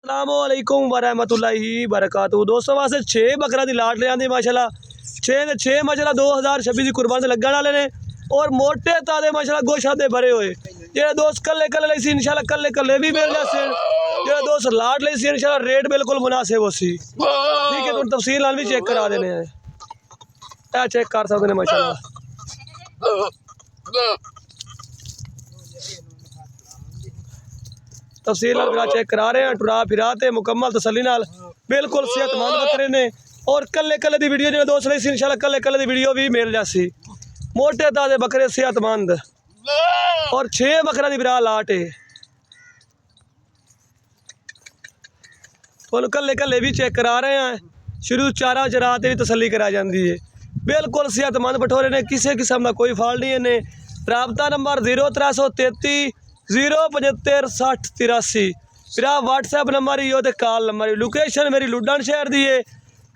अस्सलामुअलैकुम वरहमतुल्लाहि बरकातुहू। दोस्तों वास्ते 6 बकरा की लाट ले आंदी माशाल्लाह। 6 ਦੇ 6 माशाल्लाह 2026 की कुर्बानी लगन वाले ने और मोटे ताजे माशाल्लाह गोशा दे भरे हुए जो दोस्त कल्ले कल्ले लई सी इंशाल्लाह कल्ले कल्ले भी मिल जासे जो दोस्त लाट लई सी इंशाल्लाह रेट बिल्कुल मुनासिब हो सी। ठीक है तुम तफसील नाल भी चेक करा देने हैं ए चेक कर सकते हैं माशाल्लाह। तफसील नाल चेक करा रहे हैं टुरा फिरा ते मुकम्मल तसल्ली नाल बिल्कुल सेहतमंद बकरे ने और कल्ले कल्ले दी वीडियो जो दोस्त लई सी इंशाल्लाह कल्ले कल्ले दी वीडियो भी मिल जासी। मोटे ताजे बकरे सेहतमंद और 6 बकरा की बिरा लाट है तो कल्ले कल्ले भी चेक करा रहे हैं। शुरू चारा चरा भी तसल्ली करा जाती है बिल्कुल सेहतमंद बठोरे ने किसी किस्म का कोई फॉल्ट नहीं है। राबता नंबर 0333 075 60 83 मेरा व्हाट्सएप नंबर ही तो कॉल नंबर। लोकेशन मेरी लुडन शहर की है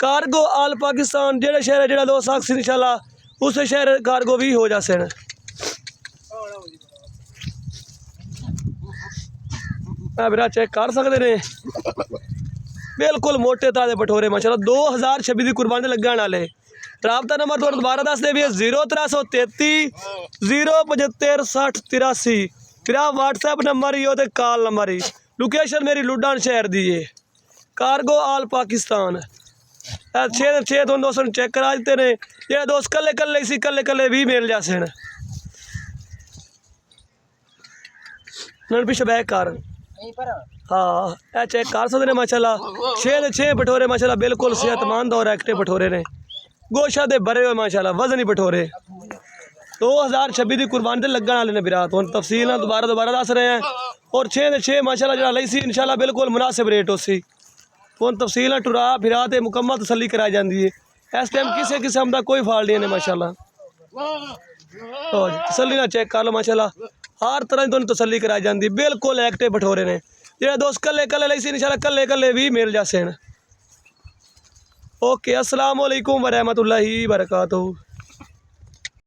कार्गो आल पाकिस्तान जेड़े शहर है जो दोस्त आखसी इंशाल्लाह उस शहर कार्गो भी हो जासे न। मेरा चेक कर सकते ने बिल्कुल मोटे ताजे बठोरे माशाल्लाह 2026 की कुर्बानी लगन वाले। राबता नंबर तो दोबारा दस दे भी है 0333 075 60 83 मेरा व्हाट्सएप नंबर ही तो कॉल नंबर ही। लोकेशन मेरी लुडन शहर की है कार्गो आल पाकिस्तान। 6 तो दोस्तों चेक करा देते ने ये दोस्त कल्ले कल्ले सी कल्ले कल्ले भी मिल जासे न पिछे बैक कर। हाँ यह चेक कर सकते हैं माशाल्लाह 6 ਦੇ 6 बठोरे माशाल्लाह बिल्कुल सेहतमंद और एक्टिव बठोरे ने गोशा दे भरे हुए माशाल्लाह वजनी बठोरे 2026 की कुर्बानी ते लगन वाले ने बिरात हुण तफसील दोबारा दस रहे हैं और 6 ਦੇ 6 माशाल्लाह जो लई सी इंशाल्लाह बिल्कुल मुनासिब रेट हो सी। हुण तफसील टुरा फिरा ते मुकम्मल तसल्ली कराई जाती है इस टाइम किसी किस्म का कोई फॉल्ट नहीं है माशाल्लाह। तो तसल्ली ना चेक कर लो माशाल्लाह हर तरह की तुहानूं तसल्ली कराई जाती बिल्कुल एक्टिव बठोरे ने जो दोस्त कल्ले कल्ले लई सी इंशाल्लाह कल्ले कल्ले भी मिल जासे। ओके अस्सलाम वालेकुम वरहमतुल्लाहि बरकातुहू।